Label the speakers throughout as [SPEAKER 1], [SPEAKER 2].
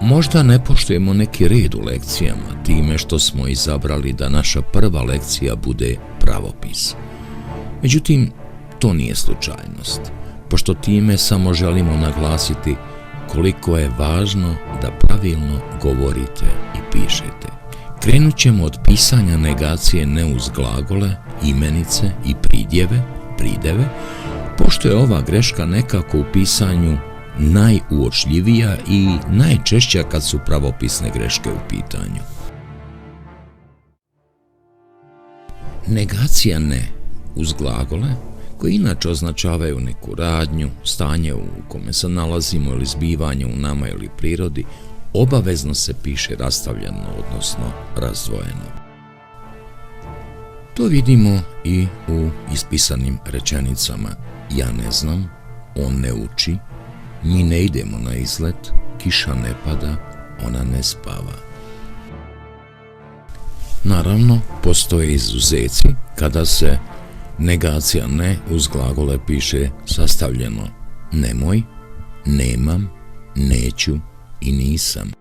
[SPEAKER 1] Možda ne poštujemo neki red u lekcijama time što smo izabrali da naša prva lekcija bude pravopis. Međutim, to nije slučajnost, pošto time samo želimo naglasiti koliko je važno da pravilno govorite i pišete. Krenut ćemo od pisanja negacije ne uz glagole, imenice i pridjeve, pošto je ova greška nekako u pisanju najuočljivija i najčešća kad su pravopisne greške u pitanju. Negacija ne uz glagole, koji inače označavaju neku radnju, stanje u kome se nalazimo ili zbivanje u nama ili prirodi, obavezno se piše rastavljeno, odnosno razdvojeno. To vidimo i u ispisanim rečenicama. Ja ne znam, on ne uči, mi ne idemo na izlet, kiša ne pada, ona ne spava. Naravno, postoje izuzeci kada se negacija ne uz glagole piše sastavljeno nemoj, nemam, neću i nisam.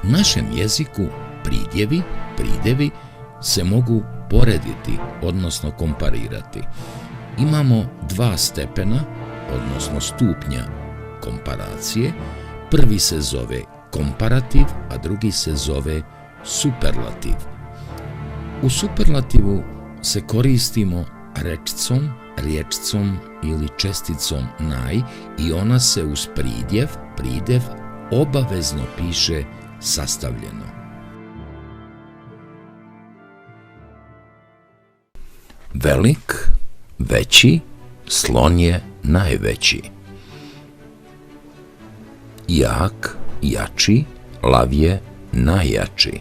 [SPEAKER 1] U našem jeziku pridjevi se mogu porediti, odnosno komparirati. Imamo dva stepena, odnosno stupnja komparacije. Prvi se zove komparativ, a drugi se zove superlativ. U superlativu se koristimo rečicom, riječicom ili česticom naj i ona se uz pridev obavezno piše sastavljeno. Velik, veći, slon je najveći. Jak, jači, lav je najjači.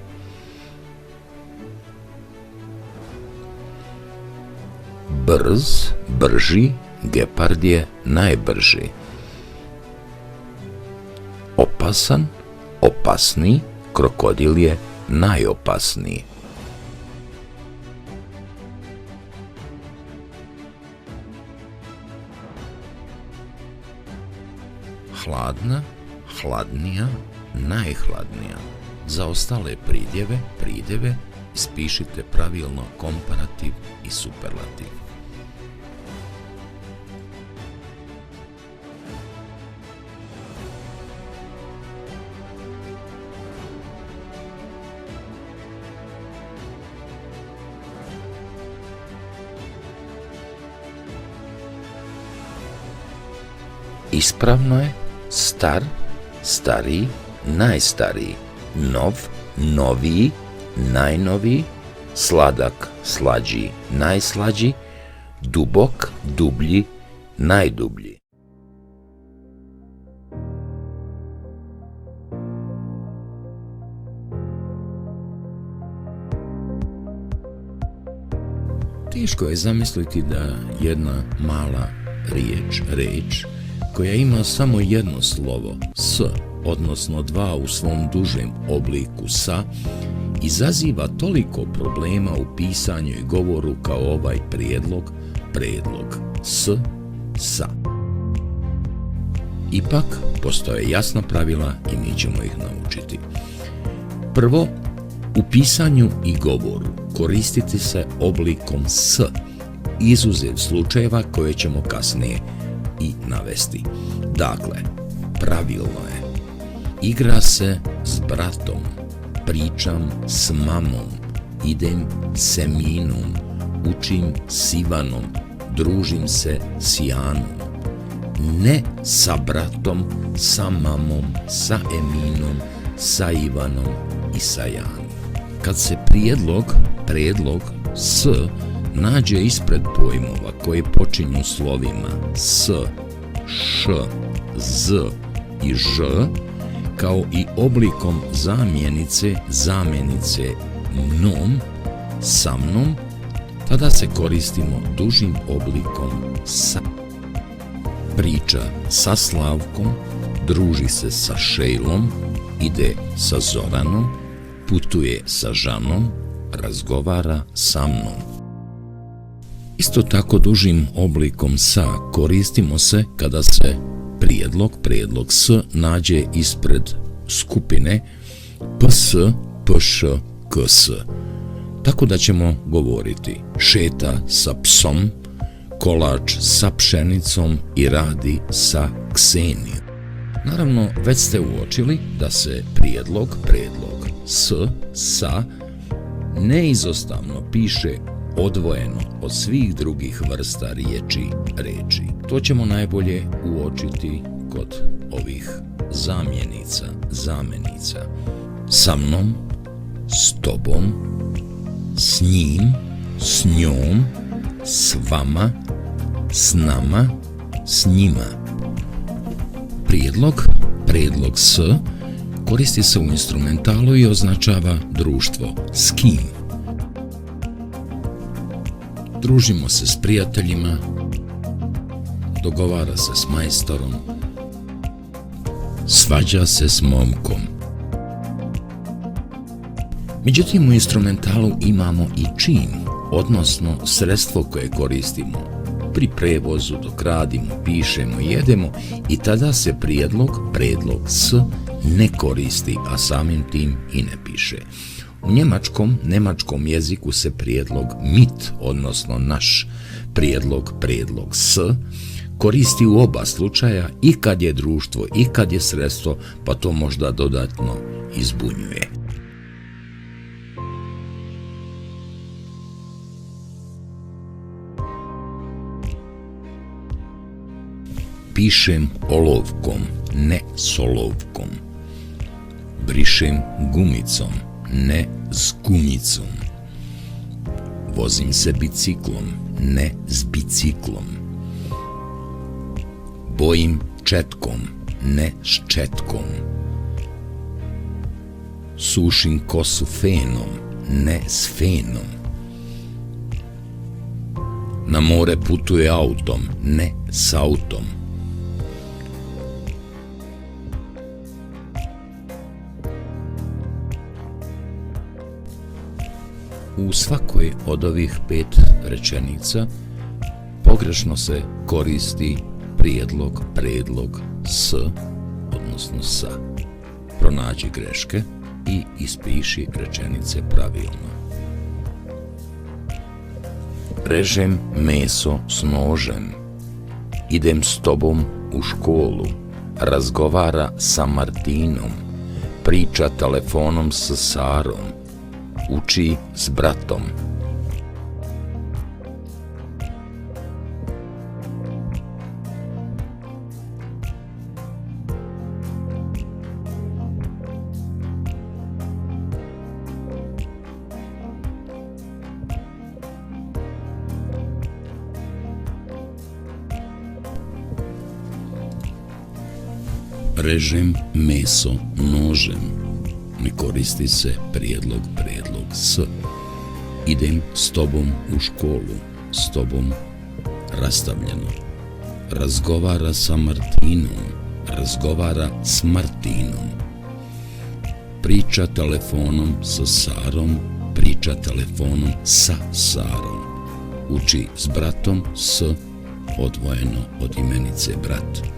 [SPEAKER 1] Brz, brži, gepard je najbrži. Opasan, opasniji, krokodil je najopasniji. Hladna, hladnija, najhladnija. Za ostale pridjeve ispišite pravilno komparativ i superlativ. Ispravno je star, stariji, najstariji, nov, noviji, najnoviji, sladak, slađi, najslađi, dubok, dublji, najdublji. Teško je zamisliti da jedna mala reč koja ima samo jedno slovo s, odnosno dva u svom dužem obliku sa, izaziva toliko problema u pisanju i govoru kao ovaj prijedlog s, sa. Ipak, postoje jasna pravila i mi ćemo ih naučiti. Prvo, u pisanju i govoru koristiti se oblikom s, izuzev slučajeva koje ćemo kasnije i navesti. Dakle, pravilno je: igra se s bratom, pričam s mamom, idem s Eminom, učim s Ivanom, družim se s Janom. Ne sa bratom, sa mamom, sa Eminom, sa Ivanom i sa Janom. Kad se prijedlog s nađe ispred pojmova koji počinju slovima s, š, z i ž, kao i oblikom zamjenice mnom, sa mnom, tada se koristimo dužim oblikom sa. Priča sa Slavkom, druži se sa Šejlom, ide sa Zoranom, putuje sa Žanom, razgovara sa mnom. Isto tako dužim oblikom sa koristimo se kada se prijedlog s nađe ispred skupine ps, pš, ks. Tako da ćemo govoriti: šeta sa psom, kolač sa pšenicom i radi sa Ksenijom. Naravno, već ste uočili da se prijedlog s, sa neizostavno piše odvojeno od svih drugih vrsta reči. To ćemo najbolje uočiti kod ovih zamenica. Sa mnom, s tobom, s njim, s njom, s vama, s nama, s njima. Prijedlog s koristi se u instrumentalu i označava društvo. S kim? Družimo se s prijateljima, dogovara se s majstorom, svađa se s momkom. Međutim, u instrumentalu imamo i čin, odnosno sredstvo koje koristimo pri prevozu, dok radimo, pišemo, jedemo, i tada se prijedlog s ne koristi, a samim tim i ne piše. U nemačkom jeziku se prijedlog mit, odnosno naš prijedlog s, koristi u oba slučaja i kad je društvo i kad je sredstvo, pa to možda dodatno izbunjuje. Pišem olovkom, ne solovkom. Brišem gumicom, ne s gumicom. Vozim se biciklom, ne s biciklom. Bojim četkom, ne s četkom. Sušim kosu fenom, ne s fenom. Na more putuje autom, ne s autom. U svakoj od ovih 5 rečenica pogrešno se koristi predlog s, odnosno sa. Pronađi greške i ispiši rečenice pravilno. Režem meso s nožem. Idem s tobom u školu. Razgovara sa Martinom. Priča telefonom s Sarom. Uči s bratom. Režem meso nožem. Ne koristi se prijedlog s. Idem s tobom u školu, s tobom rastavljeno. Razgovara sa Martinom, razgovara s Martinom. Priča telefonom sa Sarom, priča telefonom sa Sarom. Uči s bratom, s, odvojeno od imenice brat.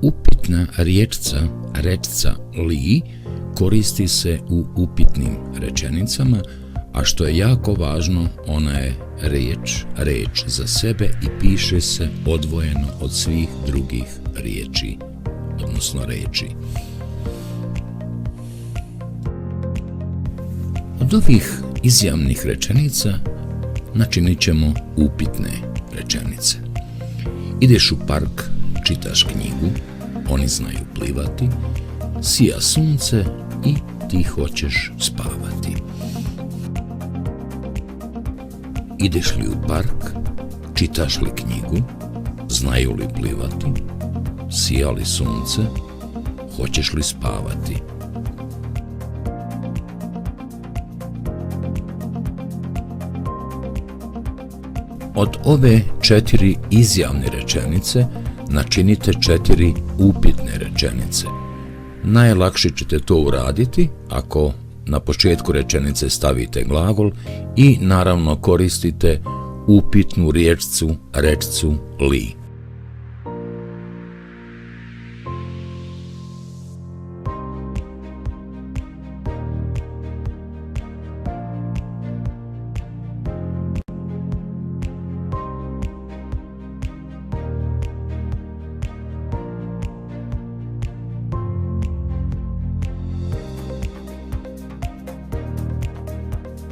[SPEAKER 1] Upitna rečca li koristi se u upitnim rečenicama, a što je jako važno, ona je reč za sebe i piše se odvojeno od svih drugih riječi, odnosno reči. Od ovih izjavnih rečenica načinit ćemo upitne rečenice. Ideš u park, čitaš knjigu, oni znaju plivati, sija sunce i ti hoćeš spavati. Ideš li u park, čitaš li knjigu, znaju li plivati, sija li sunce, hoćeš li spavati. Od ove 4 izjavne rečenice načinite 4 upitne rečenice. Najlakše ćete to uraditi ako na početku rečenice stavite glagol i naravno koristite upitnu rečcu li.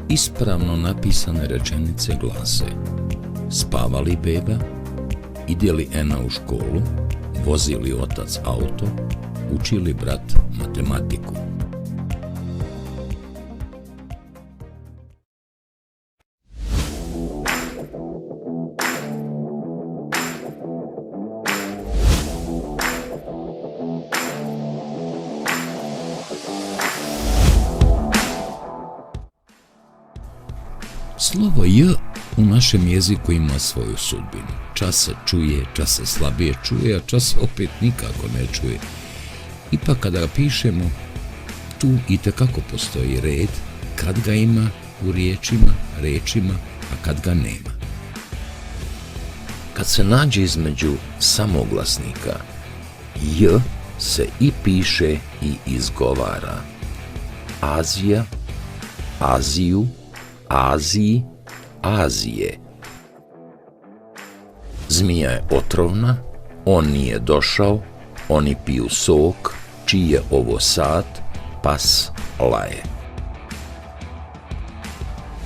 [SPEAKER 1] Ispravno napisane rečenice glase: spava li beba, ide li Ena u školu, vozi li otac auto, uči li brat matematiku. Slovo J u našem jeziku ima svoju sudbinu. Čas se čuje, čas se slabije čuje, a čas se opet nikako ne čuje. Ipak kada ga pišemo, tu itekako postoji red, kad ga ima u rečima, a kad ga nema. Kad se nađe između samoglasnika J se i piše i izgovara. Azija, Aziju, Aziji, Azije. Zmija je otrovna, on nije došao, oni piju sok, čiji je ovo sat, pas laje.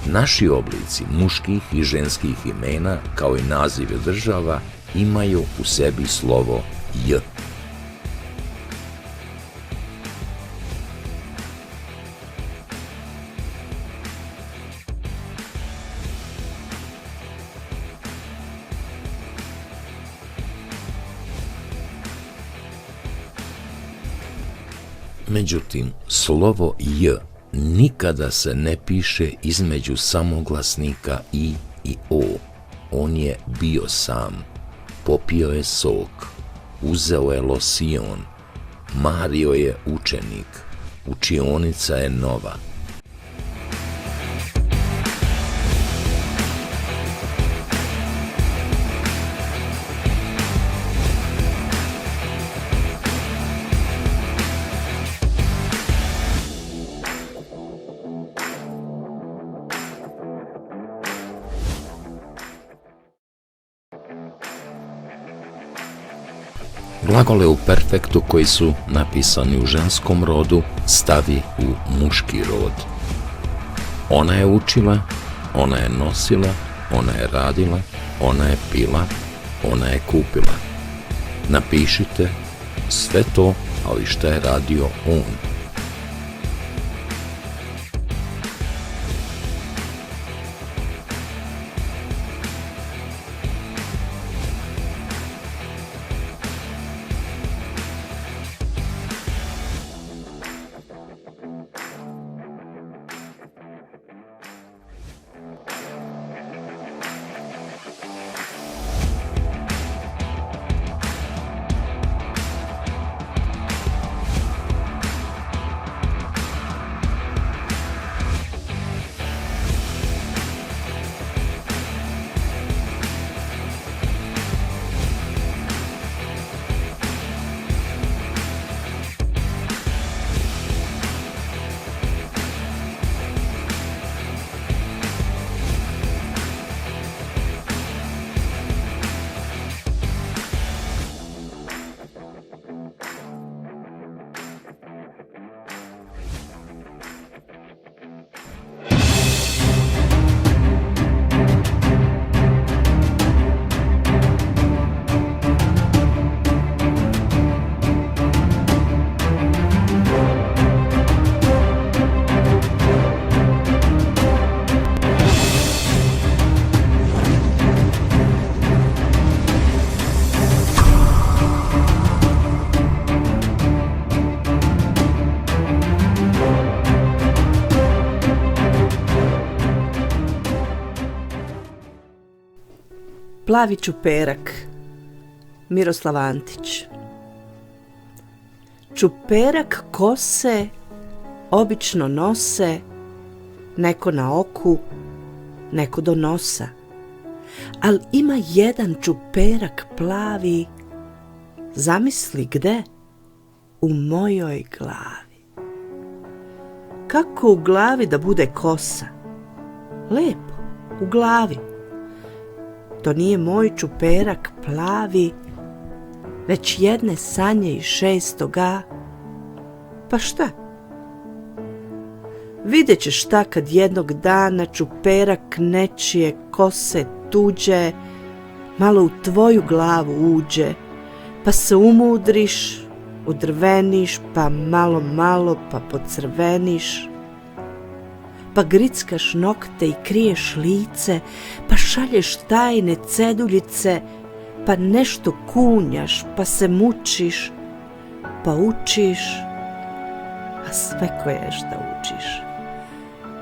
[SPEAKER 1] Naši oblici muških i ženskih imena, kao i nazive država, imaju u sebi slovo J. Međutim, slovo J nikada se ne piše između samoglasnika I i O. On je bio sam, popio je sok, uzeo je losion, mario je učenik, učionica je nova. Glagole u perfektu koji su napisani u ženskom rodu stavi u muški rod. Ona je učila, ona je nosila, ona je radila, ona je pila, ona je kupila. Napišite sve to, ali šta je radio on.
[SPEAKER 2] Plavi čuperak, Miroslav Antić. Čuperak kose obično nose neko na oku, neko do nosa, al ima jedan čuperak plavi, zamisli gde? U mojoj glavi. Kako u glavi da bude kosa? Lepo, u glavi. To nije moj čuperak plavi, već jedne sanje iz 6. Pa šta? Vidjet ćeš šta kad jednog dana čuperak nečije kose tuđe malo u tvoju glavu uđe, pa se umudriš, udrveniš, pa malo pa pocrveniš, pa grickaš nokte i kriješ lice, pa šalješ tajne ceduljice, pa nešto kunjaš, pa se mučiš, pa učiš, a sve koje šta učiš.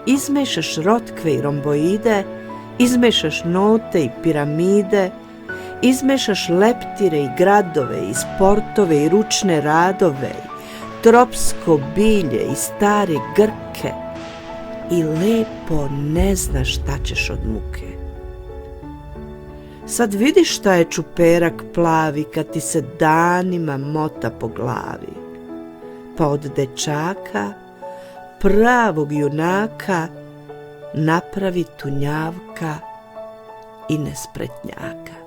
[SPEAKER 2] Izmešaš rotkve i romboide, izmešaš note i piramide, izmešaš leptire i gradove i sportove i ručne radove, i tropsko bilje i stare grke, i lepo ne znaš šta ćeš od muke. Sad vidiš šta je čuperak plavi kad ti se danima mota po glavi. Pa od dečaka, pravog junaka, napravi tunjavka i nespretnjaka.